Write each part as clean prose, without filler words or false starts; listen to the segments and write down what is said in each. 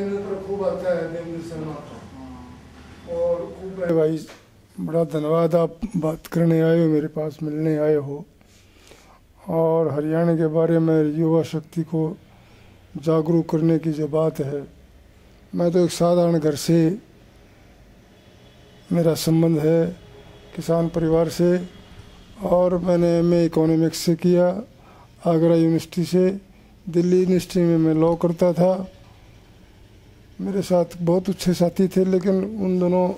Channel पर खूब आता है देवेंद्र शर्मा और खूब भाई बड़ा धन्यवाद, आप बात करने आए हो, मेरे पास मिलने आए हो। और हरियाणा के बारे में युवा शक्ति को जागरूक करने की जो बात है, मैं तो एक साधारण घर से मेरा संबंध है, किसान परिवार से, और मैंने एमए इकोनॉमिक्स से किया आगरा यूनिवर्सिटी से। दिल्ली यूनिवर्सिटी में मैं लॉ करता था। मेरे साथ बहुत अच्छे साथी थे, लेकिन उन दोनों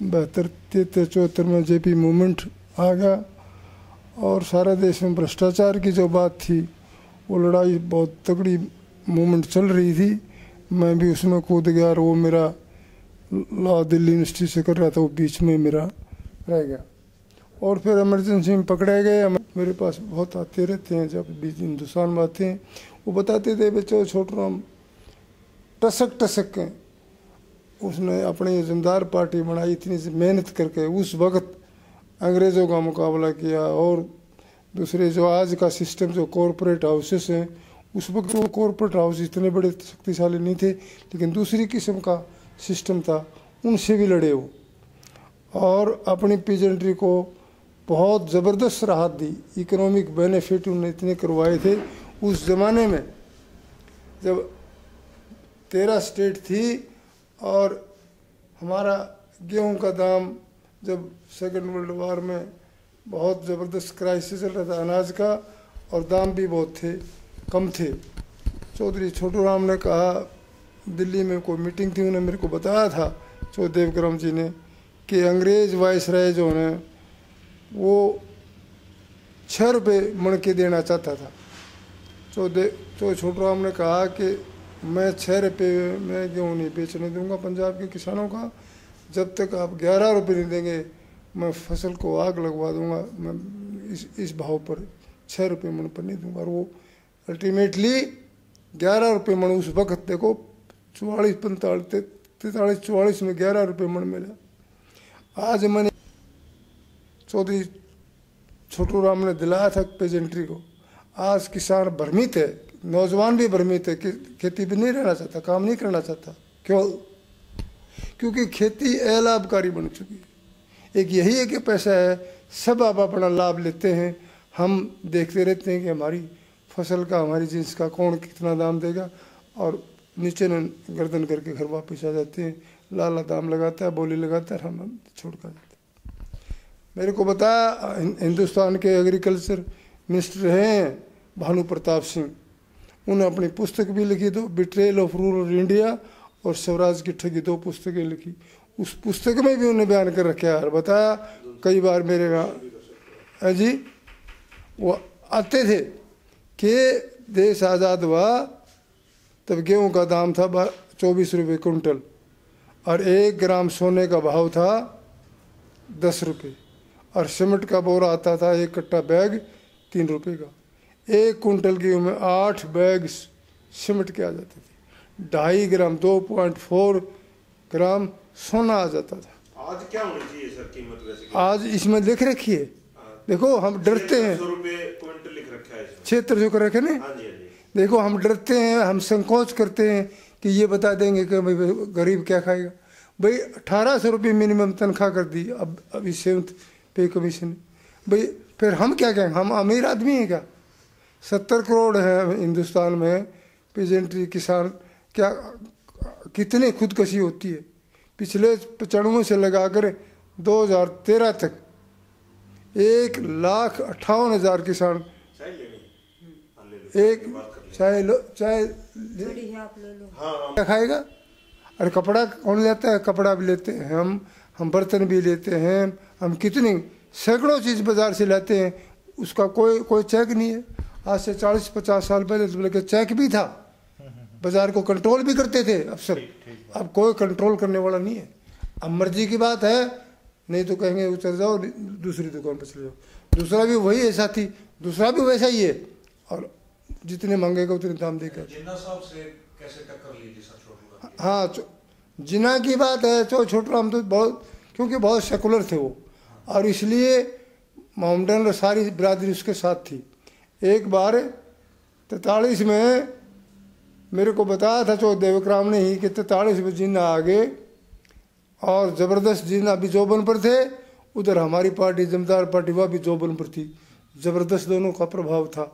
72-73-74 में जेपी मूवमेंट आ गया और सारे देश में भ्रष्टाचार की जो बात थी, वो लड़ाई बहुत तगड़ी मूवमेंट चल रही थी। मैं भी उसमें कूद गया और वो मेरा लॉ दिल्ली यूनिवर्सिटी से कर रहा था, वो बीच में मेरा रह गया। और फिर इमरजेंसी में पकड़े गए। मेरे पास बहुत आते रहते हैं, जब बीच हिंदुस्तान में आते हैं, वो बताते थे बच्चों छोटराम टसक टसक के उसने अपनी जमदार पार्टी बनाई, इतनी मेहनत करके उस वक्त अंग्रेज़ों का मुकाबला किया। और दूसरे जो आज का सिस्टम जो कॉरपोरेट हाउसेस हैं, उस वक्त वो कॉरपोरेट हाउस इतने बड़े शक्तिशाली नहीं थे, लेकिन दूसरी किस्म का सिस्टम था, उनसे भी लड़े वो। और अपनी पीजेंट्री को बहुत ज़बरदस्त राहत दी, इकोनॉमिक बेनिफिट उन्होंने इतने करवाए थे। उस ज़माने में जब 13 स्टेट थी और हमारा गेहूं का दाम, जब सेकेंड वर्ल्ड वार में बहुत ज़बरदस्त क्राइसिस चल रहा था अनाज का, और दाम भी बहुत थे, कम थे। चौधरी छोटू राम ने कहा, दिल्ली में कोई मीटिंग थी, उन्होंने मेरे को बताया था चौधरी देवकरम जी ने, कि अंग्रेज़ वाइसराय जो है वो 6 रुपये मन के देना चाहता था। तो छोटू राम ने कहा कि मैं 6 रुपये में गेहूँ नहीं बेचने दूंगा पंजाब के किसानों का, जब तक आप 11 रुपये नहीं देंगे मैं फसल को आग लगवा दूंगा, मैं इस भाव पर 6 रुपये मन पर नहीं दूंगा। और वो अल्टीमेटली 11 रुपये मन उस वक्त, देखो 44 में 11 रुपये मन मिला। आज मैंने चौधरी छोटू राम ने दिलाया था पेजेंट्री को। आज किसान भ्रमित है, नौजवान भी भ्रमित है कि खेती भी नहीं रहना चाहता, काम नहीं करना चाहता। क्यों? क्योंकि खेती अलाभकारी बन चुकी है। एक यही है कि पैसा है, सब आप अपना लाभ लेते हैं। हम देखते रहते हैं कि हमारी फसल का, हमारी जींस का कौन कितना दाम देगा, और नीचे न गर्दन करके घर वापस आ जाते हैं। लाला दाम लगाता है, बोली लगाता है, हम छोड़ कर जाते हैं। मेरे को बताया हिंदुस्तान के एग्रीकल्चर मिनिस्टर हैं भानु प्रताप सिंह, उन्होंने अपनी पुस्तक भी लिखी, दो बिट्रेयल ऑफ रूरल इंडिया और स्वराज की ठगी, 2 पुस्तकें लिखी। उस पुस्तक में भी उन्होंने बयान कर रखा है, बताया कई बार मेरे यहाँ जी वो आते थे कि देश आज़ाद हुआ तब गेहूं का दाम था 24 रुपये कुंटल, और 1 ग्राम सोने का भाव था 10 रुपये, और सीमेंट का बोरा आता था 1 कट्टा बैग 3 रुपये का। 1 कुंटल गेहूं में 8 बैग सीमेंट के आ जाते थे। 2.5 ग्राम 2.4 ग्राम सोना आ जाता था। आज क्या होनी चाहिए सर कीमत वैसे? आज इसमें लिख रखी है, देखो हम डरते हैं, 600 रुपये क्विंटल लिख रखा है इसमें, क्षेत्र जो कर रखे ना। हाँ जी, हाँ जी। देखो हम डरते हैं, हम संकोच करते हैं कि ये बता देंगे कि भाई गरीब क्या खाएगा। भाई 1800 रुपये मिनिमम तनख्वाह कर दी अभी 7th पे कमीशन। भाई फिर हम क्या कहेंगे? हम अमीर आदमी हैं क्या? 70 करोड़ है हिंदुस्तान में पेजेंट्री किसान, क्या कितनी खुदकशी होती है। पिछले 95 से लगाकर 2013 तक 1,58,000 किसान, एक चाहे क्या खाएगा? अरे कपड़ा कौन लेता है? कपड़ा भी लेते हैं हम बर्तन भी लेते हैं, हम कितनी सैकड़ों चीज़ बाजार से लाते हैं, उसका कोई चेक नहीं है। आज से 40-50 साल पहले तो बोले चेक भी था, बाजार को कंट्रोल भी करते थे अफसर। अब कोई कंट्रोल करने वाला नहीं है। अब मर्जी की बात है, नहीं तो कहेंगे चल जाओ दूसरी दुकान पर चले जाओ। दूसरा भी वही है साथी, दूसरा भी वैसा ही है, और जितने मांगेगा उतने दाम देकर। जिन्ना साहब से कैसे टक्कर ली थी सर छोटू राम? हाँ, जिन्ना की बात है तो छोटू राम तो बहुत, क्योंकि बहुत सेकुलर थे वो, और इसलिए मोहम्मदन सारी बिरादरी उसके साथ थी। एक बार 43 में मेरे को बताया था चो देवक्राम ने ही कि 43 में जीना आगे और ज़बरदस्त जीना भी जोबन पर थे, उधर हमारी पार्टी जमदार पार्टी वह भी जोबन पर थी। ज़बरदस्त दोनों का प्रभाव था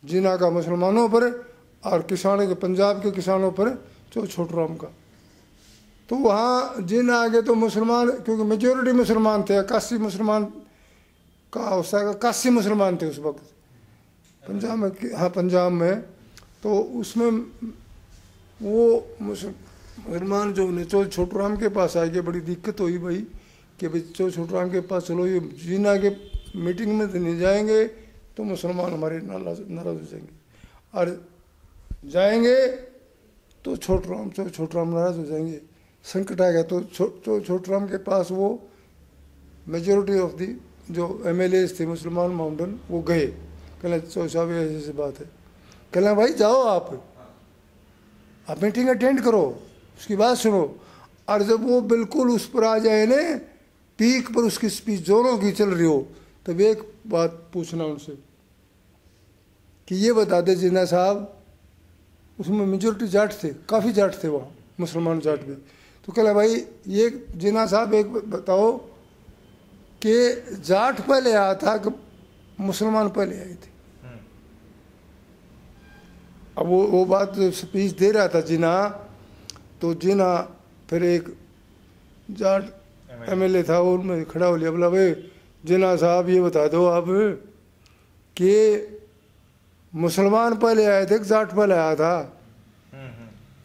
जीना का मुसलमानों पर और किसानों के, पंजाब के किसानों पर चो छोटूराम का। तो वहाँ जीना आगे तो मुसलमान, क्योंकि मेजोरिटी मुसलमान थे, 81 मुसलमान का अवस्था का 81 मुसलमान थे उस वक्त पंजाब में। हाँ पंजाब में, तो उसमें वो मुसलमान जो ने चो छोटूराम के पास आए, बड़ी दिक्कत हुई भाई कि भाई चो छोटूराम के पास चलो, ये जीना के मीटिंग में तो नहीं जाएंगे तो मुसलमान हमारे नाराज हो जाएंगे, और जाएंगे तो छोटूराम नाराज हो जाएंगे, संकट आ गया। तो छोटूराम के पास वो मेजोरिटी ऑफ दी जो MLAs थे मुसलमान माउंटेन, वो गए, कहना चो साहब ऐसी बात है, कहना भाई जाओ आप मीटिंग अटेंड करो, उसकी बात सुनो। और जब वो बिल्कुल उस पर आ जाए ना, पीक पर उसकी स्पीच जोरों की चल रही हो, तब एक बात पूछना उनसे कि ये बता दे जीना साहब, उसमें मेजोरिटी जाट थे, काफ़ी जाट थे वहाँ, मुसलमान जाट भी। तो कहला भाई ये जीना साहब एक बताओ कि जाट पहले आया था कि मुसलमान पहले आए थे। अब वो बात स्पीच दे रहा था जीना, तो जीना फिर एक जाट MLA था, वो उनमें खड़ा हो लिया, बोला भाई जीना साहब ये बता दो आप कि मुसलमान पहले आए थे कि जाट पहले आया था।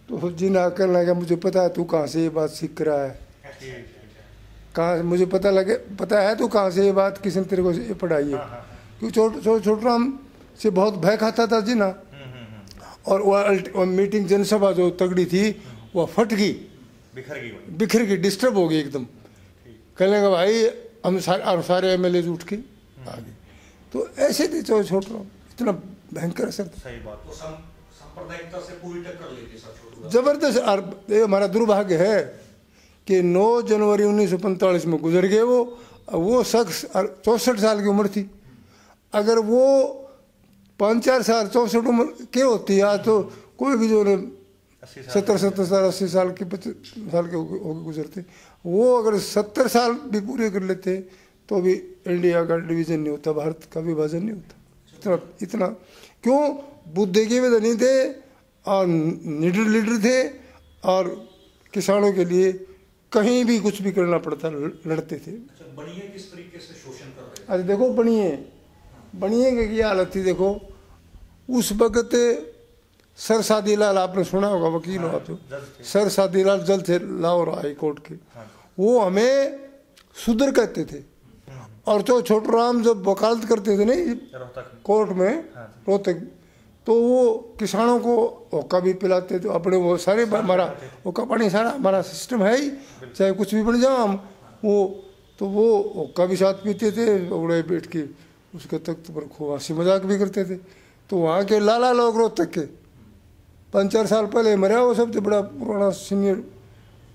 तो जीना कहने लगा मुझे पता है तू कहाँ से ये बात सीख रहा है, कहाँ मुझे पता है तू कहाँ से ये बात किसी ने तेरे को ये पढ़ाई है। क्योंकि छोटूराम से बहुत भय खाता था जीना, और वो मीटिंग जनसभा जो तगड़ी थी वह फट गई, बिखर गई, डिस्टर्ब हो गई एकदम। कहने लगा भाई हम सारे MLAs उठ के आ गए। तो ऐसे थे छोटूराम, इतना भयंकर असर था। सही बात। तो सांप्रदायिकता से पूरी टक्कर ली थी सर, जबरदस्त। और ये हमारा दुर्भाग्य है कि 9 जनवरी 1945 में गुजर गए वो शख्स 64 साल की उम्र थी। अगर वो 5-4 साल 64 उम्र के होती, आज तो कोई भी जो 70 साल 80 साल के 50 साल के होके गुजरते, वो अगर 70 साल भी पूरे कर लेते तो भी इंडिया का डिवीजन नहीं होता, भारत का विभाजन नहीं होता। इतना क्यों? बुद्धि के भी धनी थे और लीडर थे, और किसानों के लिए कहीं भी कुछ भी करना पड़ता लड़ते थे। बनिए किस तरीके से शोषण कर रहे थे? अरे देखो बनिए की हालत थी। देखो उस वक्त सर सादीलाल, आपने सुना होगा, वकील हो आप तो, सर सादीलाल जज थे लाहौर हाई कोर्ट के, वो हमें सुधर कहते थे। और जो छोटूराम जब वकालत करते थे नहीं कोर्ट में रोहतक, तो वो किसानों को हुक्का भी पिलाते थे अपने, वो सारे हमारा हुक्का पानी सारा हमारा सिस्टम है ही, चाहे कुछ भी बन जाओ हम वो, तो वो हुक्का भी साथ पीते थे, उड़े बैठ के उसके तख्त पर खूब हंसी मजाक भी करते थे। तो वहाँ के लाला लोग रोहतक के 5-4 साल पहले मरा, वो सबसे बड़ा पुराना सीनियर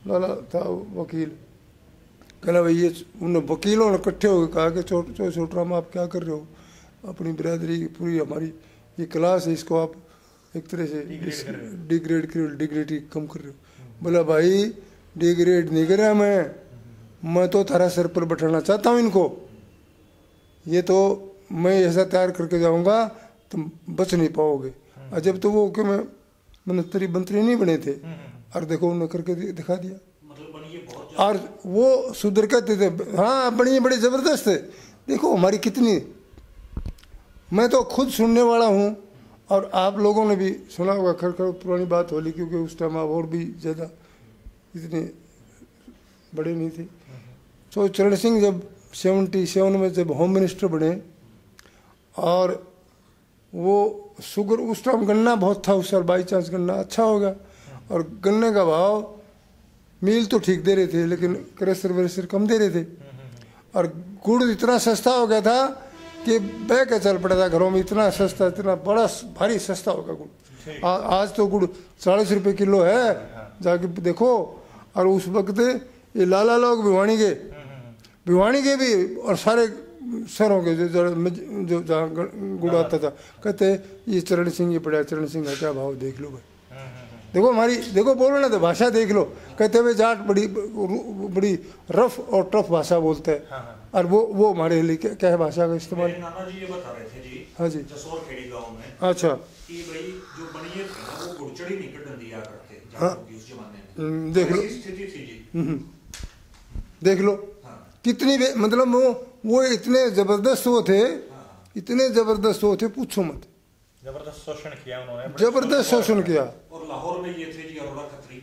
लाला था वकील। कहना भाई ये उन वकीलों ने इकट्ठे होकर कहा कि छोटूराम आप क्या कर रहे हो, अपनी बिरादरी की पूरी हमारी ये क्लास है, इसको आप एक तरह से डिग्रेड कम कर रहे हो। बोला भाई डिग्रेड नहीं कर रहा मैं तो थारा सर पर बैठाना चाहता हूँ इनको, ये तो मैं ऐसा तैयार करके जाऊँगा तुम बच नहीं पाओगे। और जब तो वो कि मैं मंत्री नहीं बने थे, और देखो उन्होंने करके दिखा दिया। और वो सुधर कहते थे, हाँ बनिए बड़े ज़बरदस्त है। देखो हमारी कितनी, मैं तो खुद सुनने वाला हूँ और आप लोगों ने भी सुना होगा, खैर पुरानी बात होली, क्योंकि उस टाइम आप और भी ज़्यादा इतने बड़े नहीं थे। तो चरण सिंह जब 77 में जब होम मिनिस्टर बने, और वो शुगर उस टाइम गन्ना बहुत था उस साल, बाई चांस गन्ना अच्छा होगा, और गन्ने का भाव मील तो ठीक दे रहे थे लेकिन क्रेशर वेरेशर कम दे रहे थे, और गुड़ इतना सस्ता हो गया था कि बह के चल पड़ा था घरों में, इतना सस्ता, इतना बड़ा भारी सस्ता होगा गुड़। आज तो गुड़ 40 रुपये किलो है, जाके देखो। और उस वक्त ये लाला लोग भिवानी के भी, और सारे सरों के जो जहाँ गुड़ आता था, कहते ये चरण सिंह ये पड़ा, चरण सिंह का क्या भाव देख लो भाई, देखो हमारी, देखो बोलो ना तो भाषा देख लो। कहते हुए जाट बड़ी रफ और टफ भाषा बोलते हैं, और वो हमारे लिए क्या है भाषा का इस्तेमाल। मेरे नाना जी ये बता रहे थे जी, हाँ जी, जसोर खेड़ी गांव में, अच्छा, कि भाई जो बनिए थे ना वो गुड़चड़ी नहीं कटन दिया करते हाँ, जाटों की उस जमाने में, देख लो, ऐसी स्थिति थी जी। देख लो हाँ, कितनी मतलब वो इतने जबरदस्त वो थे, इतने जबरदस्त वो थे, पूछो मत, जबरदस्त शोषण किया उन्होंने, जबरदस्त शोषण किया। और लाहौर में ये थे जी अरोड़ा खत्री,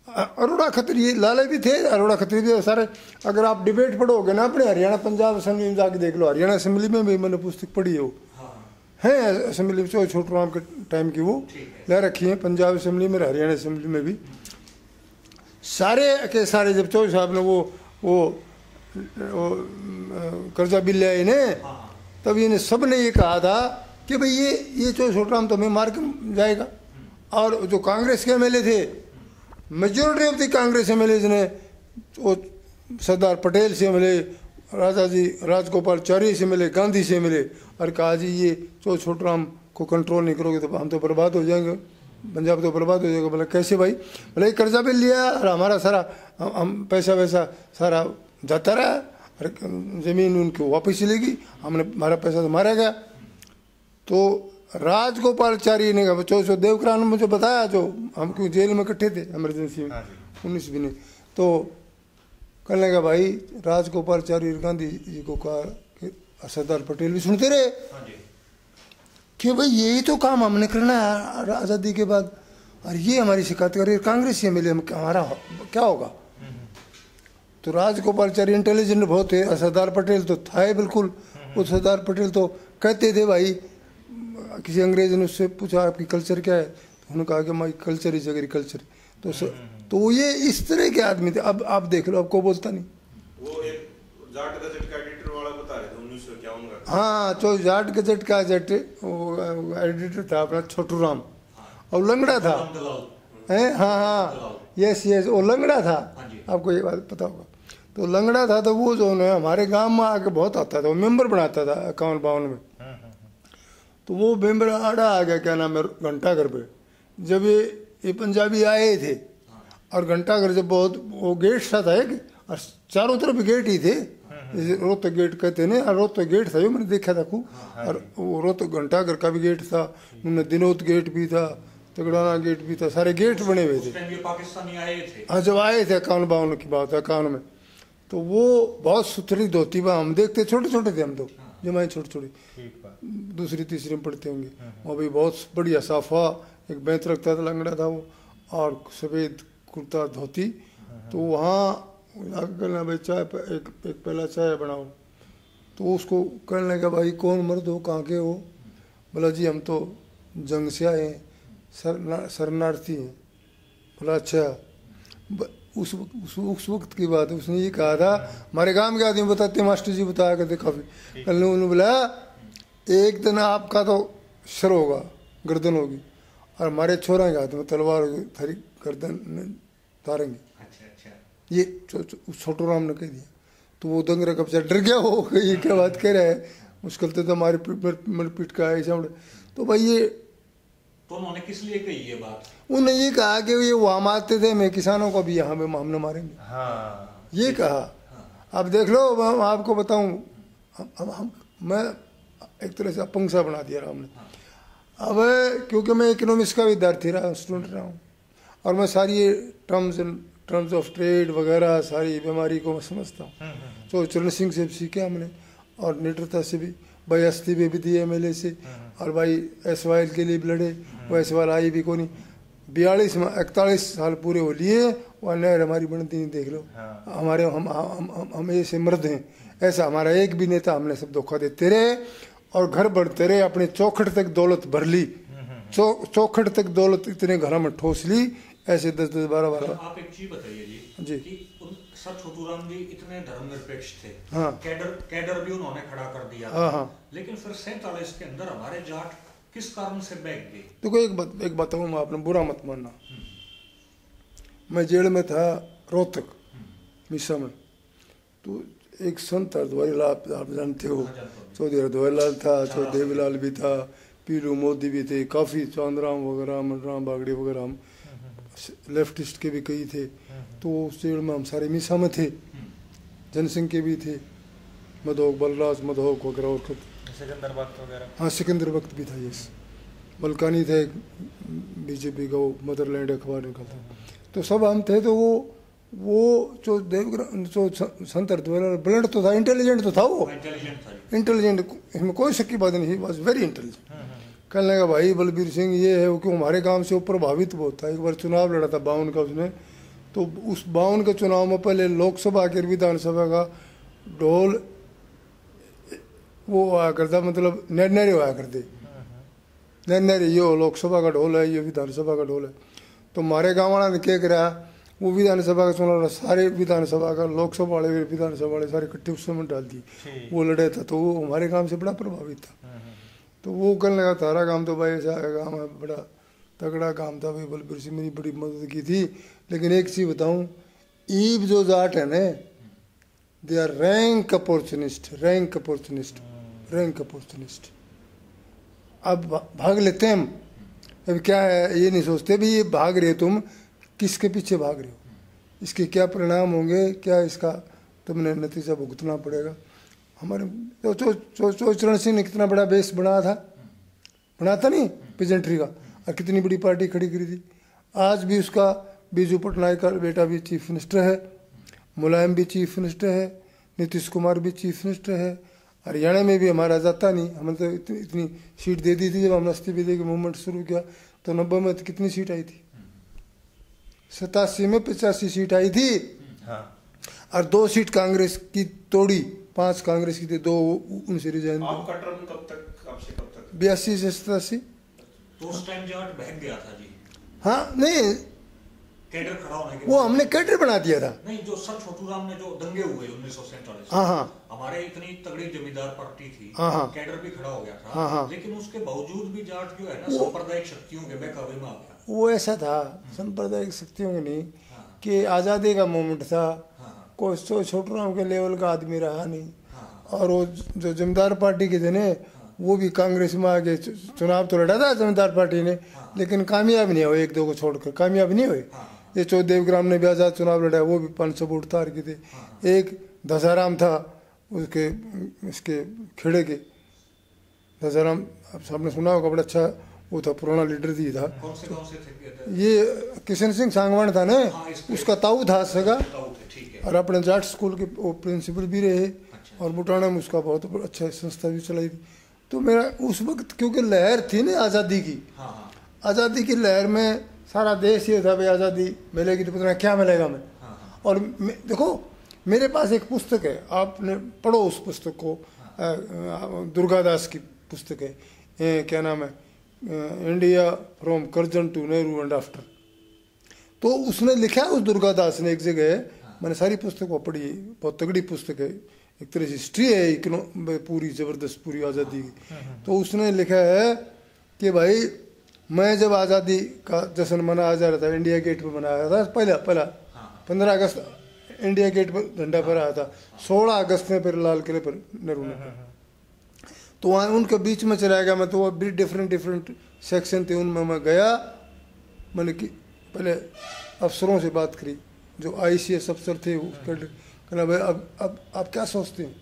अरोड़ा खत्री लाले भी थे, अरोड़ा खत्री भी सारे। अगर आप डिबेट पढ़ोगे ना अपने हरियाणा पंजाब असेंबली में जाके देख लो, हरियाणा असेंबली में भी मैंने पुस्तक पढ़ी है, वो है असेंबली में, छोटू राम के टाइम की वो ले रखी है, पंजाब असेंबली में, हरियाणा असेंबली में भी सारे के सारे। जब चौधरी साहब ने वो कर्जा बिल लिया इन्हें, तब इन्हें सब ने ये कहा था कि भाई ये छोटू राम तो हमें मार के जाएगा। और जो कांग्रेस के एमएलए थे, majority of the Congress MLA ने, वो सरदार पटेल से मिले, राजा जी राजगोपालचारी से मिले, गांधी से मिले, और कहा जी ये छोटू राम को कंट्रोल नहीं करोगे तो हम तो बर्बाद हो जाएंगे, पंजाब तो बर्बाद हो जाएगा। बोला कैसे भाई? बोले कर्जा भी लिया और हमारा सारा हम पैसा वैसा सारा जाता रहा, और ज़मीन उनको वापस चलेगी, हमने हमारा पैसा तो मारा गया। तो राजगोपालचारी ने कहा, चो देवकरा ने मुझे बताया, जो हम क्यों जेल में इकट्ठे थे इमरजेंसी में 19 भी नहीं, तो कहने लगा भाई राजगोपालचारी गांधी जी को कहा कि सरदार पटेल भी सुनते रहे कि भाई यही तो काम हमने करना है आज़ादी के बाद, और ये हमारी शिकायत करे कांग्रेस से मिले, हमारा क्या होगा? तो राजगोपालचारी इंटेलिजेंट बहुत थे, सरदार पटेल तो था ही बिल्कुल। वो सरदार पटेल तो कहते थे भाई, किसी अंग्रेज ने उससे पूछा आपकी कल्चर क्या है, तो उन्होंने कहा कि माई कल्चर इज एग्रीकल्चर। तो ये इस तरह के आदमी थे। अब आप देख लो, अब को बोलता नहीं। वो एक जाट गजट का एडिटर वाला बता रहे थे 1951 का। हाँ, तो जाट गजट का एडिटर था अपना छोटू राम, और लंगड़ा था, हैं? हाँ, यस, वो लंगड़ा था, आपको ये बात पता होगा। तो लंगड़ा था, तो वो जो है हमारे गांव में आके बहुत आता था, वो मेंबर बनाता था 51-52 में। तो वो मेंबर आड़ा आ गया, क्या नाम है, घंटाघर पे, जब ये पंजाबी आए थे, और घंटाघर जब बहुत वो गेट सा था एक, और चारों तरफ गेट ही थे, रोहतक गेट कहते हैं ना, रोहतक गेट था, ये मैंने देखा था खूब। और वो रोहतक घंटाघर का भी गेट था, उनमें दिनोत गेट भी था, तगड़ाना गेट भी था, सारे गेट बने हुए थे। पाकिस्तानी आए थे, हाँ, जब आए थे 51-52 की बात है, 51 में। तो वो बहुत सुथरी धोती बा, हम देखते छोटे छोटे थे हम तो, जमाए छोटे छोटे, दूसरी तीसरी में पढ़ते होंगे। वो भी बहुत बढ़िया साफा एक बेंच रखता था, लंगड़ा था वो, और सफ़ेद कुर्ता धोती। तो वहाँ कहना भाई चाय एक पहला चाय बनाओ। तो उसको कहने लगा भाई कौन मर्द हो, कहाँ के हो? बोला जी हम तो जंग से आए हैं, शरणार्थी हैं। बोला अच्छा। उस वक्त की बात है, उसने ये कहा था, हमारे गांव के आदमी बताते, मास्टर जी बताया करते काफ़ी। कल उन्होंने बोला एक दिन आपका तो सर होगा, गर्दन होगी, और हमारे छोरा के हाथ में तलवार होगी, थारी गर्दन तारेंगे। ये छोटू राम ने कह दिया। तो वो दंगरा का बेचारा डर गया, हो ये क्या बात कह रहा है, मुश्किल तो हमारी पीठ का है। तो भाई ये तो उन्होंने किस लिए कही ये बात? उन्होंने ये कहा कि ये वहाँ मारते थे, मैं किसानों को भी यहाँ पे हमने मारेंगे। हाँ, ये कहा। अब देख लो, मैं आपको बताऊँ, मैं एक तरह से अपंग सा बना दिया हमने। अब क्योंकि मैं इकोनॉमिक्स का विद्यार्थी रहा, स्टूडेंट रहा हूँ, और मैं सारी टर्म्स ऑफ ट्रेड वगैरह सारी बीमारी को मैं समझता हूँ। तो चरण सिंह से भी सीखे हमने, और नेतृत्व से भी, भाई अस्थि भी दिए एमएलए से, और भाई एसवाइल के लिए भी लड़े, वो एसवाइल आई भी को नहीं। 41 साल पूरे हो लिए, और नहर हमारी बनती नहीं, देख लो। हमारे हम ऐसे मर्द हैं, ऐसा हमारा एक भी नेता, हमने सब धोखा देते रहे, और घर बढ़ते रहे, अपने चौखट तक दौलत भर ली, चौखट तक दौलत इतने घरों में ठोस ली, ऐसे 10-10, 12-12। आप एक चीज बताइए जी कि सर छोटू राम जी इतने धर्मनिरपेक्ष थे, हाँ, कैडर भी उन्होंने खड़ा कर दिया, हाँ, लेकिन फिर 47 के अंदर हमारे जाट किस कारण से बैठ गए? देखो एक बात कहूँ, आपने बुरा मत मानना, मैं जेल में था रोहतक मिसा में। तो एक संत हरद्वारीलाल, आप जानते हो, चौधरी हरद्वारीलाल था, चौधरी देवीलाल भी था, पीलू मोदी भी थे, काफ़ी चांदराम वगैरह, मनराम बागड़े वगैरह, हम लेफ्टिस्ट के भी कई थे। तो उस चेड़ में हम सारे मिसा में थे, जनसंघ के भी थे, मधोक बलराज मधोक वगैरह और सिकंदर वक्त वगैरह। हाँ सिकंदर वक्त भी था, यस। मलकानी थे, बीजेपी का वो मदरलैंड अखबार निकलता। तो सब हम थे। तो वो जो जो संत हरद्वारीलाल ब्लड तो था, इंटेलिजेंट तो था वो, इंटेलिजेंट, इसमें कोई शक की बात नहीं, वॉज वेरी इंटेलिजेंट। कहने लगा भाई बलबीर सिंह ये है वो, क्यों हमारे गांव से वो प्रभावित बहुत था। एक बार चुनाव लड़ा था 52 का उसने, तो उस 52 के चुनाव में पहले लोकसभा के विधानसभा का ढोल वो आया करता, मतलब नैरे आया करते, नैरे ये लोकसभा का ढोल है, ये विधानसभा का ढोल है। तो हमारे गाँव वाला ने क्या करा, वो विधानसभा का चुनाव सारे विधानसभा का, लोकसभा वाले विधानसभा वाले सारे इकट्ठे उसमें डाल दी, वो लड़े था। तो वो हमारे गांव से बड़ा प्रभावित था। तो वो कहने लगा तारा काम तो भाई ऐसा काम है, बड़ा तगड़ा काम था भाई, बलबीर सिंह मेरी बड़ी मदद की थी। लेकिन एक चीज़ बताऊं, ईब जो जाट है ना, they are rank opportunist, rank opportunist, rank opportunist. अब भाग लेते हैं हम, अब क्या है ये नहीं सोचते भी ये भाग रहे तुम किसके पीछे भाग रहे हो, इसके क्या परिणाम होंगे, क्या इसका तुमने नतीजा भुगतना पड़ेगा। हमारे तो चरण सिंह ने कितना बड़ा बेस बनाया था नहीं पेजेंट्री का, और कितनी बड़ी पार्टी खड़ी करी थी। आज भी उसका बीजू पटनायक का बेटा भी चीफ मिनिस्टर है, मुलायम भी चीफ मिनिस्टर है, नीतीश कुमार भी चीफ मिनिस्टर है। हरियाणा में भी हमारा जाता नहीं, हमने तो इतनी सीट दे दी थी जब हमने इस्तीफे दे के मूवमेंट शुरू किया। तो 90 में तो कितनी सीट आई थी, 87 में 85 सीट आई थी। और 2 सीट कांग्रेस की तोड़ी, 5 कांग्रेस की थी, 2 उनसे रिजाइन। आपका टर्म कब तक, आपसे कब तक? 82 से 87। तो उस टाइम जाट बहक गया था जी। हाँ नहीं, कैडर खड़ा होने के वो हमने कैडर बना दिया था। नहीं, जो सर छोटूराम ने जो दंगे हुए 1947 हाँ हाँ, हमारे इतनी तगड़ी जमींदार पार्टी थी, हाँ हाँ, कैडर भी खड़ा हो गया था। हाँ हाँ, लेकिन उसके बावजूद भी जाट जो है ना सांप्रदायिक शक्तियों के बहकावे में आ गया। वो ऐसा था सांप्रदायिक शक्तियों के नहीं कि आज़ादी का मोमेंट था, कोई छोटूराम के लेवल का आदमी रहा नहीं। और वो जो जमींदार पार्टी के थे ना, वो भी कांग्रेस में आगे चुनाव तो लड़ा था जमींदार पार्टी ने, लेकिन कामयाब नहीं हुए, 1-2 को छोड़कर कामयाब नहीं हुए। ये चौदेवग्राम ने भी आज़ाद चुनाव लड़ा, वो भी 500 वोट तार के थे। एक दसाराम था उसके इसके खेड़े के, दसाराम आप सबने सुना होगा, बड़ा अच्छा वो था, पुराना लीडर भी था। कौन से थे? ये किशन सिंह सांगवान था ना, उसका ताऊ था सगा, और अपने जाट स्कूल के वो प्रिंसिपल भी रहे। और बुटाना में उसका बहुत अच्छा संस्था भी चलाई थी। तो मेरा उस वक्त क्योंकि लहर थी ना आज़ादी की, आज़ादी की लहर में सारा देश ये था भाई आज़ादी मिलेगी तो पता नहीं क्या मिलेगा हमें। और देखो मेरे पास एक पुस्तक है, आपने पढ़ो उस पुस्तक को, दुर्गादास की पुस्तक है, क्या नाम है, India from Curzon to Nehru and after. तो उसने लिखा है उस दुर्गादास ने एक जगह, मैंने सारी पुस्तक को पढ़ी, बहुत तगड़ी पुस्तक है, एक तरह से हिस्ट्री है पूरी जबरदस्त पूरी आज़ादी की। तो उसने लिखा है कि भाई मैं जब आज़ादी का जश्न मनाया जा रहा था, इंडिया गेट पर मनाया था, पहला 15 अगस्त इंडिया गेट पर झंडा फहराया था, 16 अगस्त में फिर लाल किले पर नेहरू ने। तो वहाँ उनके बीच में चला गया मैं, तो वो भी डिफरेंट सेक्शन थे, उनमें मैं गया। मैंने कि पहले अफसरों से बात करी, जो ICS अफसर थे, वो कहना भाई अब आप क्या सोचते हैं।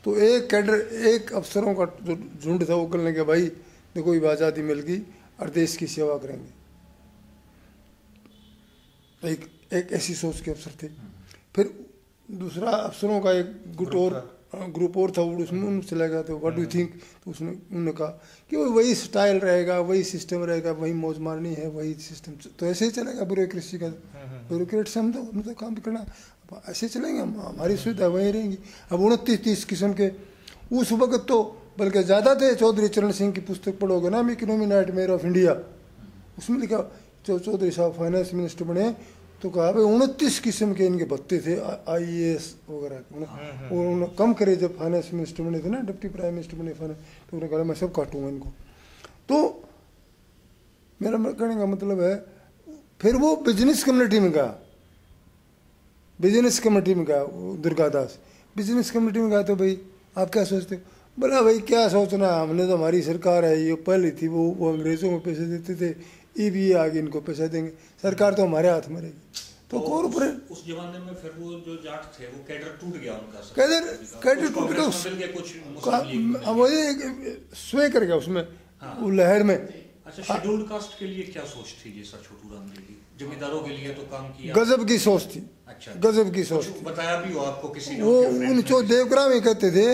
तो एक कैडर, एक अफसरों का जो झुंड था, वो कहने लगे भाई देखो ये आज़ादी मिल गई और देश की सेवा करेंगे। एक ऐसी सोच के अफसर थे। फिर दूसरा अफसरों का एक ग्रुप और था, वो उसमें चला गया। तो व्हाट डू यू थिंक, तो उन्होंने कहा कि वही स्टाइल रहेगा, वही सिस्टम रहेगा, वही मौज मारनी है, वही सिस्टम, तो ऐसे ही चलेगा ब्यूरोक्रेसी का। ब्यूरोक्रेट से हम तो काम करना ऐसे चलेंगे, हमारी सुविधा वही रहेंगी। अब 29-30 किस्म के उस वक्त तो बल्कि ज़्यादा थे। चौधरी चरण सिंह की पुस्तक पढ़ोगे ना, इकोनॉमी नाइटमेयर ऑफ इंडिया, उसमें लिखा जो चौधरी साहब फाइनेंस मिनिस्टर बने तो कहा भाई 29 किस्म के इनके भत्ते थे, IAS वगैरह। उन्होंने कम करे जब फाइनेंस मिनिस्टर बने थे ना, डिप्टी प्राइम मिनिस्टर बने फाइनेंस, तो उन्होंने कहा मैं सब काटूंगा इनको। तो मेरा कहने का मतलब है, फिर वो बिजनेस कम्युनिटी में गया, बिजनेस कमेटी में गया दुर्गादास। बिजनेस कमेटी में गया तो भाई आप क्या सोचते हो? बोला भाई क्या सोचना, हमने तो हमारी सरकार है, ये पहले थी वो अंग्रेज़ों को पैसे देते थे, ये भी आगे इनको पैसा देंगे, सरकार तो हमारे हाथ में रहेगी। तो कॉर्पोरेट उस जमाने में फिर वो जो जाट थे वो कैडर टूट गया उनका, कैडर टूट गया, कुछ वही स्वयं कर गया उसमें, वो लहर में। अच्छा, शेड्यूल्ड कास्ट के लिए क्या सोच थी ये सर छोटू राम जी की? जमींदारों के लिए तो काम किया, गजब की सोच थी। अच्छा, गजब की सोच थी। बताया भी हो आपको किसी ने? वो उन जो देवग्राम ही कहते थे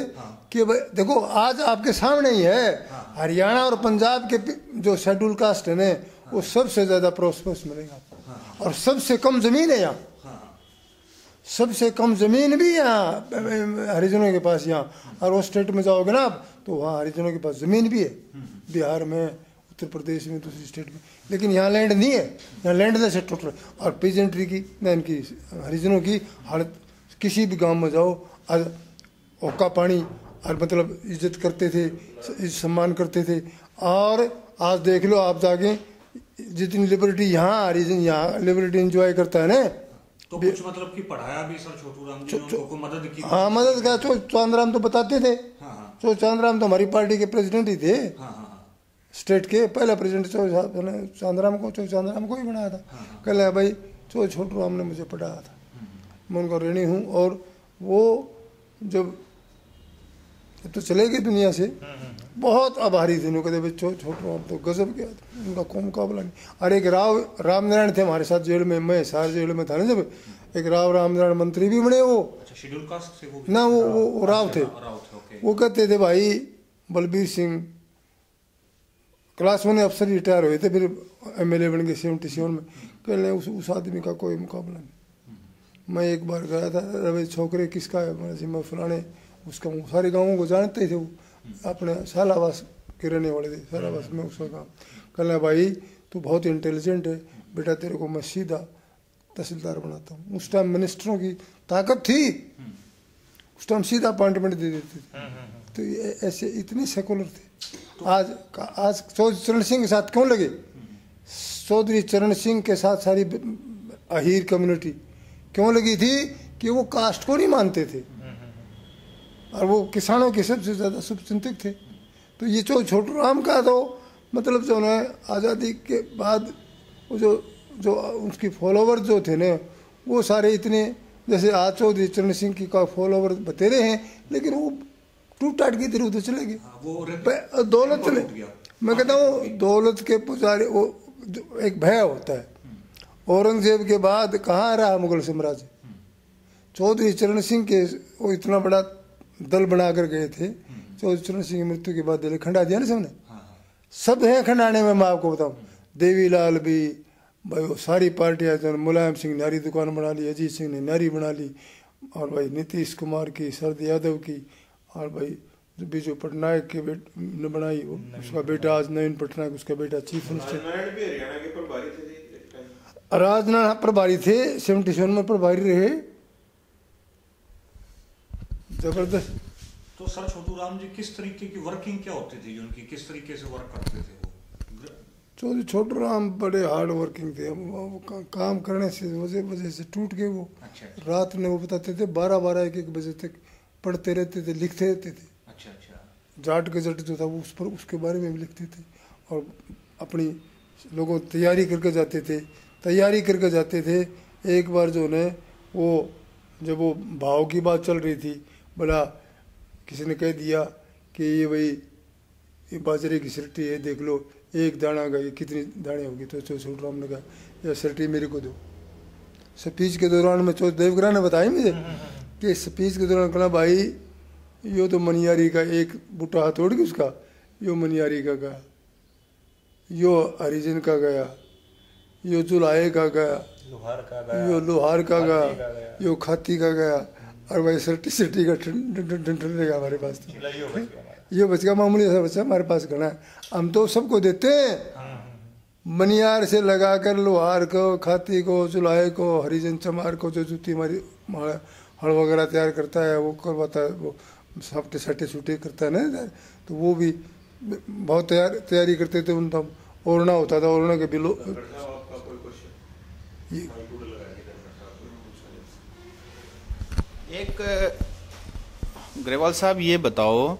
कि भाई देखो आज आपके सामने ही है, हरियाणा और पंजाब के जो शेड्यूल कास्ट है ना, वो सबसे ज्यादा प्रोस्पेरस मिलेगा, और सबसे कम जमीन है यहाँ, सबसे कम जमीन भी यहाँ हरिजनों के पास यहाँ। और वो स्टेट में जाओगे ना आप तो वहाँ हरिजनों के पास जमीन भी है, बिहार में, उत्तर प्रदेश में, दूसरी स्टेट में, लेकिन यहाँ लैंड नहीं है, यहाँ लैंड से टोटल। और पीजेंट्री की इनकी हरिजनों की हालत, किसी भी गांव में जाओ आज ओका पानी, और मतलब इज्जत करते थे, सम्मान करते थे। और आज देख लो आप जाके जितनी लिबर्टी यहाँ हरिजन यहाँ लिबर्टी एंजॉय करता है ना, तो कुछ मतलब कि पढ़ाया भी सर छोटू राम जी ने, उनको मदद की? हाँ मदद का। चांदराम तो बताते थे, चांदराम तो हमारी पार्टी के प्रेसिडेंट ही थे, स्टेट के पहला प्रेसिडेंट चांदराम को ही बनाया था। कल भाई छोटू राम ने मुझे पढ़ाया था, मैं उनका ऋणी हूँ। और वो जब तो चले गए दुनिया से, बहुत आभारी थे। कहते भाई छोटू राम तो गजब के, उनका कोई मुकाबला नहीं। और एक राम नारायण थे हमारे साथ जेल में, मैं सार जेल में था ना, जब एक राम नारायण मंत्री भी बने वो। अच्छा, शेड्यूल कास्ट से वो ना, वो राव थे। वो कहते थे भाई बलबीर सिंह क्लास 1 अफसर रिटायर हुए थे, फिर MLA बन गए 77 में। कहने उस आदमी का कोई मुकाबला नहीं। मैं एक बार गया था, रवि छोकरे किसका है, मैं फलाने उसका, सारे गाँवों को जानते थे, वो अपने सालावास के रहने वाले थे, सालावास में उसका काम। कहना भाई तू बहुत इंटेलिजेंट है बेटा, तेरे को मैं सीधा तहसीलदार बनाता हूँ। उस टाइम मिनिस्टरों की ताकत थी, उस टाइम सीधा अपॉइंटमेंट दे देते थे। तो ये ऐसे इतने सेकुलर थे। आज चौधरी चरण सिंह के साथ क्यों लगे? चौधरी चरण सिंह के साथ सारी अहीर कम्युनिटी क्यों लगी थी कि वो कास्ट को नहीं मानते थे, और वो किसानों के सबसे ज़्यादा शुभचिंतक थे। तो ये छोटू राम का तो मतलब जो है आज़ादी के बाद वो जो उसकी फॉलोवर जो थे ना, वो सारे इतने, जैसे आज चौधरी चरण सिंह की का फॉलोवर बतेरे हैं, लेकिन वो टूट टाट की तरह उधर चले गए। दौलत चले, मैं कहता हूँ दौलत के पुजारी, वो एक भय होता है। औरंगजेब के बाद कहाँ रहा मुगल साम्राज्य? चौधरी चरण सिंह के वो इतना बड़ा दल बनाकर गए थे। चौधरी चरण सिंह की मृत्यु के बाद दिल्ली खंडा दिया ना सबने, सब हैं खंडाने में। मैं आपको बताऊँ, देवीलाल भी भाई, वो सारी पार्टियाँ जो, मुलायम सिंह नारी दुकान बना ली, अजीत सिंह ने नारी बना ली, और भाई नीतीश कुमार की, शरद यादव की, और भाई बीजू पटनायक के ने बनाई, वो उसका बेटा आज नवीन पटनायक, उसका बेटा चीफ मिनिस्टर। राजनारायण प्रभारी थे, 77 में प्रभारी रहे, जबरदस्त। तो सर छोटू राम जी किस तरीके की वर्किंग क्या होती थी उनकी, किस तरीके से वर्क करते थे वो? चौधरी छोटू राम बड़े हार्ड वर्किंग थे। वो काम करने से वजह से टूट गए वो। अच्छा। रात में वो बताते थे 12-12 1-1 बजे तक पढ़ते रहते थे, लिखते रहते थे। अच्छा। जाट गजट जो था वो उस पर, उसके बारे में भी लिखते थे, और अपनी लोगों तैयारी करके जाते थे। एक बार जो है वो जब वो भाव की बात चल रही थी, बोला किसी ने कह दिया कि ये भाई ये बाजरे की सिरटी है, देख लो एक दाना का ये कितनी दाने होगी। तो छोटू राम ने कहा यह सिरटी मेरे को दो। स्पीच के दौरान में देवग्रा ने बताया मुझे कि स्पीच के दौरान कहना भाई यो तो मनियारी का एक बूटा हथौड़ के उसका, यो मनियारी का गया, यो हरिजन का गया, यो चुलाहे का गया, यो लोहार का गया, यो खाती का गया, और भाई सिरटी का डंडल रहेगा हमारे पास। तो ये बच गया, मामूली ऐसा बच्चा हमारे पास घना है। हम तो सबको देते हैं, मनियार से लगाकर लोहार को, खाती को, चुलाहे को, हरिजन चमार को, जो जूती हमारी हड़ वगैरह तैयार करता है वो करवाता है, वो साफ्टे साटे छूटे करता है ना, तो वो भी बहुत तैयारी करते थे। उनका ओढ़ना होता था, ओढ़ना के बिलो एक ग्रेवाल साहब ये बताओ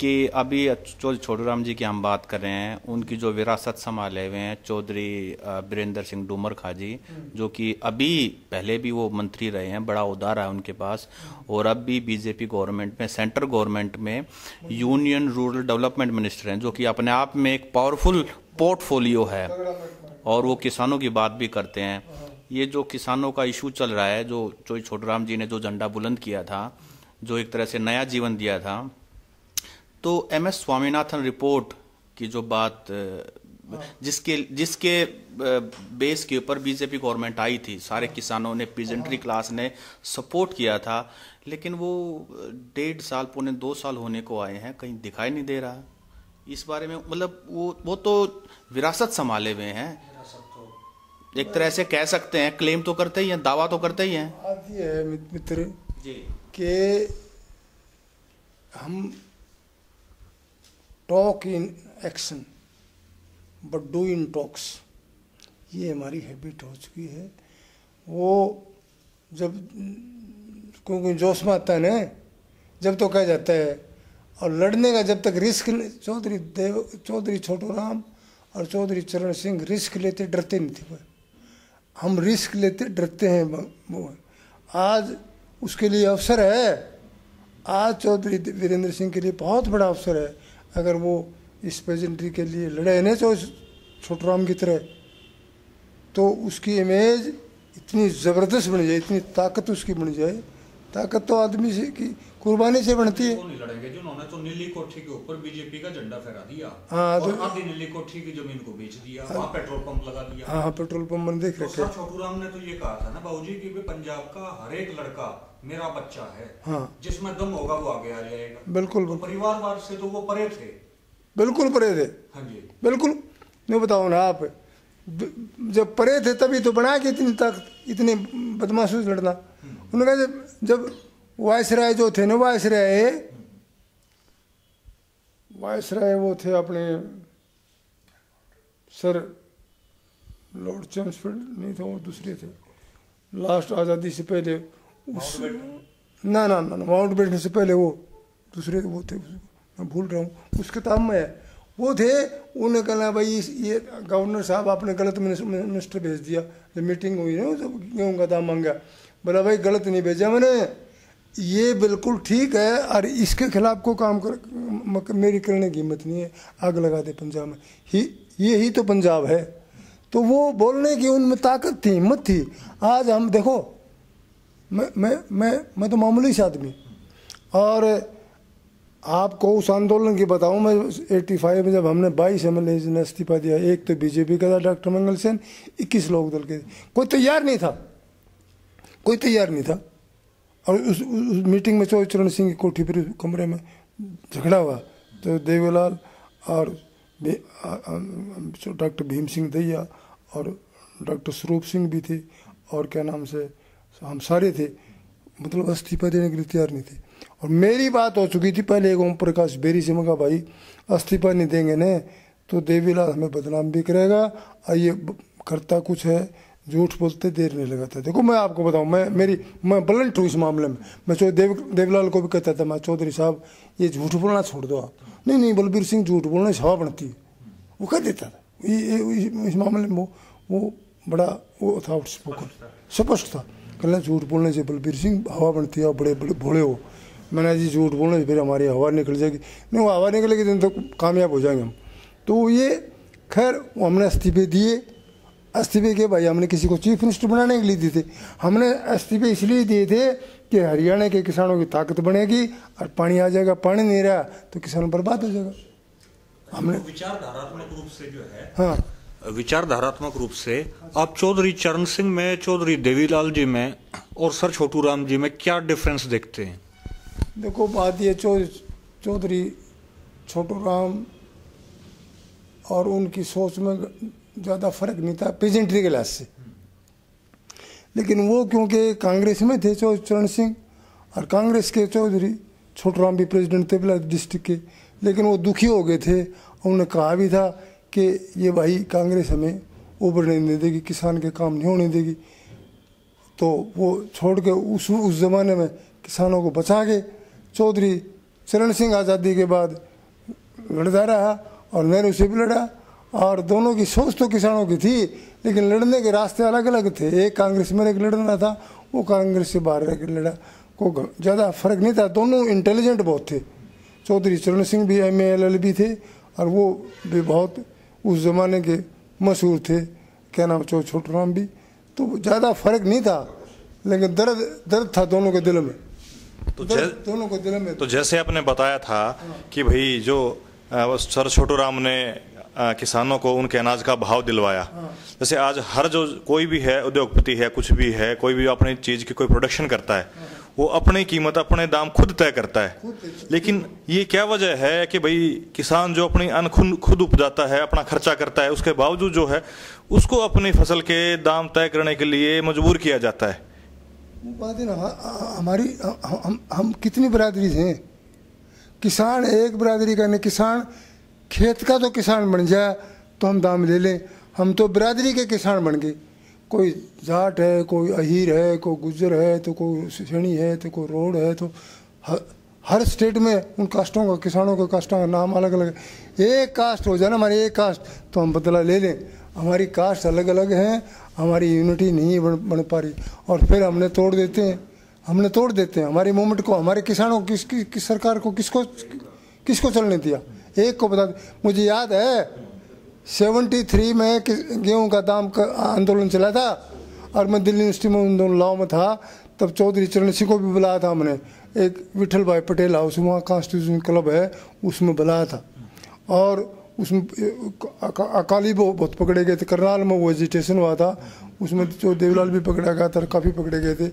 कि अभी चौधरी छोटूराम जी की हम बात कर रहे हैं, उनकी जो विरासत संभाले हुए हैं चौधरी बीरेंद्र सिंह डूमर खा जी, जो कि अभी पहले भी वो मंत्री रहे हैं, बड़ा ओहदा है उनके पास, और अब भी बीजेपी गवर्नमेंट में, सेंट्रल गवर्नमेंट में यूनियन रूरल डेवलपमेंट मिनिस्टर हैं, जो कि अपने आप में एक पावरफुल पोर्टफोलियो है और वो किसानों की बात भी करते हैं। ये जो किसानों का इशू चल रहा है, जो चौधरी छोटूराम जी ने जो झंडा बुलंद किया था, जो एक तरह से नया जीवन दिया था, तो MS स्वामीनाथन रिपोर्ट की जो बात जिसके बेस के ऊपर बीजेपी गवर्नमेंट आई थी, सारे किसानों ने, पीजेंट्री क्लास ने सपोर्ट किया था, लेकिन वो 1.5 साल, पौने 2 साल होने को आए हैं, कहीं दिखाई नहीं दे रहा इस बारे में। मतलब वो तो विरासत संभाले हुए हैं, एक तरह से कह सकते हैं, क्लेम तो करते ही हैं, दावा तो करते ही हैं। बात ये है मित्र जी कि हम talk in action but do in talks, ये हमारी हैबिट हो चुकी है। वो जब क्योंकि जोश में आता है ना, जब तो कहा जाता है, और लड़ने का जब तक रिस्क, चौधरी छोटूराम और चौधरी चरण सिंह रिस्क लेते डरते नहीं थे। हम रिस्क लेते डरते हैं। वो आज उसके लिए अवसर है, आज चौधरी वीरेंद्र सिंह के लिए बहुत बड़ा अवसर है। अगर वो इस पेजेंट्री के लिए लड़े ना छोटूराम की तरह, तो उसकी इमेज इतनी ज़बरदस्त बन जाए, इतनी ताकत उसकी बन जाए। ताकत तो आदमी से की कुर्बानी से बनती है। नहीं लड़ेंगे जिन्होंने तो नीली कोठी के ऊपर बीजेपी का झंडा फहरा दिया, हाँ, और आधी नीली कोठी की जमीन को बेच दिया, वहाँ पेट्रोल पंप लगा दिया। हाँ, पेट्रोल पंप मैंने देख तो रखे। सर छोटूराम ने तो ये कहा था ना बाबूजी कि भी पंजाब का हर एक लड़का मेरा बच्चा है, हाँ, जिसमें दम होगा वो आगे आ जाएगा। बिल्कुल तो परिवारवाद से तो वो परे थे, बिल्कुल परे थे। हाँ जी, बिल्कुल। नहीं बताओ ना आप, जब परे थे तभी तो बना के इतनी ताकत, इतने बदमाशों से लड़ना। उन्होंने कहा जब वायसराय जो थे ना, वायसराय वो थे अपने सर लॉर्ड चैम्सफोर्ड नहीं थे, वो दूसरे थे, लास्ट आज़ादी से पहले ना माउंटबेटन से पहले वो दूसरे वो थे, मैं भूल रहा हूँ, उस किताब में है, वो थे। उन्होंने कहा भाई ये गवर्नर साहब आपने गलत मिनिस्टर भेज दिया। जब मीटिंग हुई ना, जब गेहूँ का दाम मांगा, बोला भाई गलत नहीं भेजा मैंने, ये बिल्कुल ठीक है, और इसके खिलाफ को काम कर मेरी करने की हिम्मत नहीं है, आग लगा दे पंजाब में। यही तो पंजाब है। तो वो बोलने की उनमें ताकत थी, हिम्मत थी। आज हम देखो, मैं तो मामूली सा आदमी, और आपको उस आंदोलन की बताऊं, मैं 85 में जब हमने 22 MLA ने इस्तीफा दिया, एक तो बीजेपी का था डॉक्टर मंगल सेन, 21 लोक दल के, कोई तैयार नहीं था। और उस मीटिंग में चरण सिंह की कोठी पर कमरे में झगड़ा हुआ, तो देवीलाल और डॉक्टर भीम सिंह दैया और डॉक्टर स्वरूप सिंह भी थे, और क्या नाम से हम सारे थे, मतलब इस्तीफा देने के लिए तैयार नहीं थे। और मेरी बात हो चुकी थी पहले एक ओम प्रकाश बेरी से, मगा भाई इस्तीफा नहीं देंगे न तो देवीलाल हमें बदनाम भी करेगा, और ये करता कुछ है, झूठ बोलते देर नहीं लगाता। देखो मैं आपको बताऊं, मैं ब्लंट हूँ इस मामले में। मैं देवीलाल को भी कहता था, मैं चौधरी साहब ये झूठ बोलना छोड़ दो आप। नहीं बलबीर सिंह झूठ बोलने से हवा बनती है, वो कह देता था। इस मामले में वो बड़ा वो था, आउटस्पोकन, स्पष्ट था, कहना झूठ बोलने से बलबीर सिंह हवा बनती है, बड़े बड़े भोले हो। मैंने जी झूठ बोलने से फिर हमारी हवा निकल जाएगी। नहीं, वो हवा निकलेगी तो कामयाब हो जाएंगे हम। तो ये खैर हमने इस्तीफे दिए। इस्तीफे के भाई हमने किसी को चीफ मिनिस्टर बनाने के लिए दिए थे। हमने इस्तीफे इसलिए दिए थे कि हरियाणा के किसानों की ताकत बनेगी, और पानी आ जाएगा, पानी नहीं रहा तो किसान बर्बाद हो जाएगा। हमने विचारधारात्मक रूप से जो है, हाँ, विचारधारात्मक रूप से आप चौधरी चरण सिंह में, चौधरी देवीलाल जी में और सर छोटूराम जी में क्या डिफरेंस देखते हैं? देखो बात ये, चौधरी छोटूराम और उनकी सोच में ज़्यादा फर्क नहीं था पेजेंट्री के लिहाज से, लेकिन वो क्योंकि कांग्रेस में थे चरण सिंह, और कांग्रेस के चौधरी छोटूराम भी प्रेसिडेंट थे बिलासपुर डिस्ट्रिक्ट के, लेकिन वो दुखी हो गए थे। उन्होंने कहा भी था कि ये भाई कांग्रेस हमें उभरने नहीं देगी, किसान के काम नहीं होने देगी। तो वो छोड़ के उस ज़माने में किसानों को बचा के चौधरी चरण सिंह आज़ादी के बाद लड़ता रहा और नेहरू से भी लड़ा, और दोनों की सोच तो किसानों की थी, लेकिन लड़ने के रास्ते अलग अलग थे। एक कांग्रेस में एक लड़ना था, वो कांग्रेस से बाहर रह के लड़ा, को ज़्यादा फर्क नहीं था। दोनों इंटेलिजेंट बहुत थे। चौधरी चरण सिंह भी MA LLB थे, और वो भी बहुत उस ज़माने के मशहूर थे, क्या नाम छोटू राम भी, तो ज़्यादा फर्क नहीं था, लेकिन दर्द था दोनों के दिल में। तो दोनों के दिल में। तो जैसे आपने बताया था कि भाई जो सर छोटू राम ने किसानों को उनके अनाज का भाव दिलवाया, जैसे आज हर जो कोई भी है, उद्योगपति है, कुछ भी है, कोई भी अपनी चीज की कोई प्रोडक्शन करता है, वो अपनी कीमत अपने दाम खुद तय करता है। लेकिन ये क्या वजह है कि भाई किसान जो अपनी अन्न खुद उपजाता है, अपना खर्चा करता है, उसके बावजूद जो है उसको अपनी फसल के दाम तय करने के लिए मजबूर किया जाता है? बात है ना, हमारी हम कितनी बरादरी हैं? किसान एक बरादरी का नहीं, किसान खेत का तो किसान बन जाए तो हम दाम ले लें। हम तो बरादरी के किसान बन गए। कोई जाट है, कोई अहीर है, कोई गुज्जर है, तो कोई सैनी है, तो कोई रोड है, तो हर स्टेट में उन कास्टों का, किसानों के कास्टों का नाम अलग अलग है। एक कास्ट हो जाए ना हमारी, एक कास्ट, तो हम बदला ले लें। हमारी कास्ट अलग अलग हैं, हमारी यूनिटी नहीं बन पा रही, और फिर हमने तोड़ देते हैं हमारी मूवमेंट को, हमारे किसानों को, किस सरकार को, किसको चलने दिया? एक को बता, मुझे याद है 73 में गेहूं का दाम का आंदोलन चला था, और मैं दिल्ली यूनिवर्सिटी में उन दोनों लॉ में था, तब चौधरी चरण सिंह को भी बुलाया था हमने, एक विठल भाई पटेल हाउस, वहाँ कॉन्स्टिट्यूशन क्लब है, उसमें बुलाया था, और उसमें अकाली बहुत पकड़े गए थे। करनाल में वो एजिटेशन हुआ था, उसमें जो देवीलाल भी पकड़ा गया था, काफ़ी पकड़े गए थे,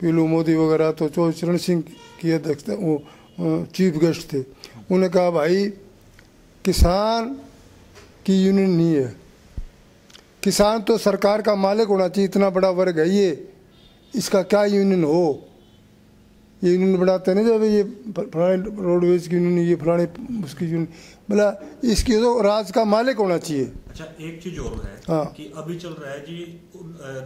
पीलू मोदी वगैरह। तो चौधरी चरण सिंह की अध्यक्षता, वो चीफ गेस्ट थे। उन्होंने कहा भाई किसान की यूनियन नहीं है, किसान तो सरकार का मालिक होना चाहिए, इतना बड़ा वर्ग है ये, इसका क्या यूनियन हो? ये यूनियन बनाते नहीं जब ये फलाने रोडवेज की यूनियन, ये फलाने उसकी यूनियन, बोला इसकी तो राज का मालिक होना चाहिए। अच्छा, एक चीज और है कि अभी चल रहा है जी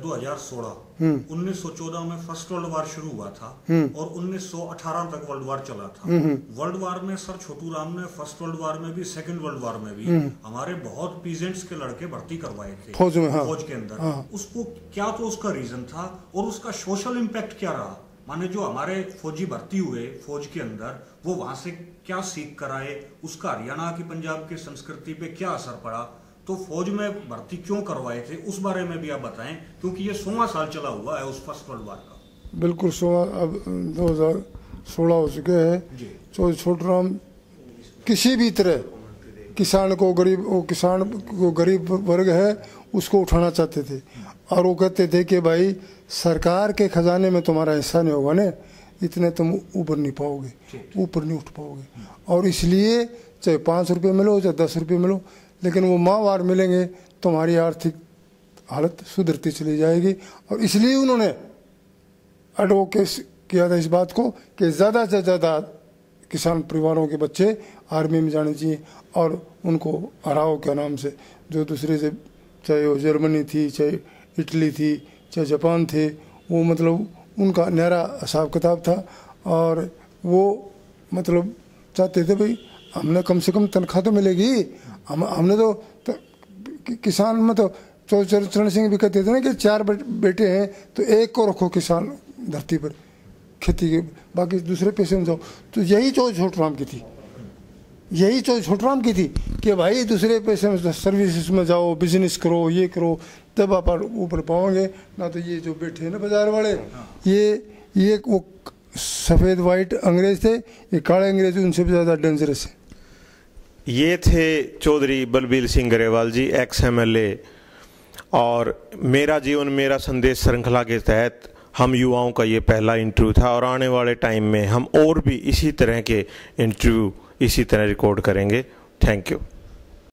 2016, 1914 में फर्स्ट वर्ल्ड वार शुरू हुआ था और 1918 तक वर्ल्ड वार चला था। वर्ल्ड वार में सर छोटू राम ने फर्स्ट वर्ल्ड वार में भी, सेकंड वर्ल्ड वार में भी हमारे बहुत पीजेंट्स के लड़के भर्ती करवाए थे फौज में, फौज के अंदर। उसको क्या तो उसका रीजन था, और उसका सोशल इम्पैक्ट क्या रहा? माने जो हमारे फौजी भर्ती हुए फौज के अंदर, वो वहां से क्या सीख कर आए, उसका हरियाणा की, पंजाब की संस्कृति पे क्या असर पड़ा, तो फौज में भर्ती क्यों करवाए थे, उस बारे में भी आप बताएं, क्योंकि ये 16 साल चला हुआ है उस फर्स्ट वर्ल्ड वार का। बिल्कुल 16, अब 2016 हो चुके हैं। चौधरी छोटू राम किसी भी तरह किसान को गरीब वर्ग है उसको उठाना चाहते थे, और वो कहते थे कि भाई सरकार के खजाने में तुम्हारा हिस्सा नहीं होगा ना, इतने तुम ऊपर नहीं पाओगे, ऊपर नहीं उठ पाओगे, और इसलिए चाहे 5 रुपये मिलो चाहे 10 रुपये मिलो, लेकिन वो माहवार मिलेंगे तुम्हारी आर्थिक हालत सुधरती चली जाएगी। और इसलिए उन्होंने एडवोकेट किया था इस बात को कि ज़्यादा से ज़्यादा किसान परिवारों के बच्चे आर्मी में जाने चाहिए, और उनको हराओ क्या नाम से, जो दूसरे से, चाहे वो जर्मनी थी, चाहे इटली थी, चाहे जापान थे, वो मतलब उनका न्यारा हिसाब किताब था, और वो मतलब चाहते थे भाई हमने कम से कम तनख्वाह तो मिलेगी। हमने तो किसान में तो चौधरी चरण सिंह भी कहते थे ना कि 4 बेटे हैं तो एक को रखो किसान धरती पर, खेती के, बाकी दूसरे पैसे में जाओ। तो यही चौधरी छोटू राम की थी, यही चौधरी छोटू राम की थी कि भाई दूसरे पैसे में सर्विसेज में जाओ, बिजनेस करो, ये करो, तब आप ऊपर पाओगे ना। तो ये जो बैठे हैं ना बाजार वाले, ये वो सफ़ेद वाइट अंग्रेज थे, ये काले अंग्रेज उनसे भी ज़्यादा डेंजरस है। ये थे चौधरी बलबीर सिंह गरेवाल जी, एक्स MLA, और मेरा जीवन मेरा संदेश श्रृंखला के तहत हम युवाओं का ये पहला इंटरव्यू था, और आने वाले टाइम में हम और भी इसी तरह के इंटरव्यू इसी तरह रिकॉर्ड करेंगे। Thank you.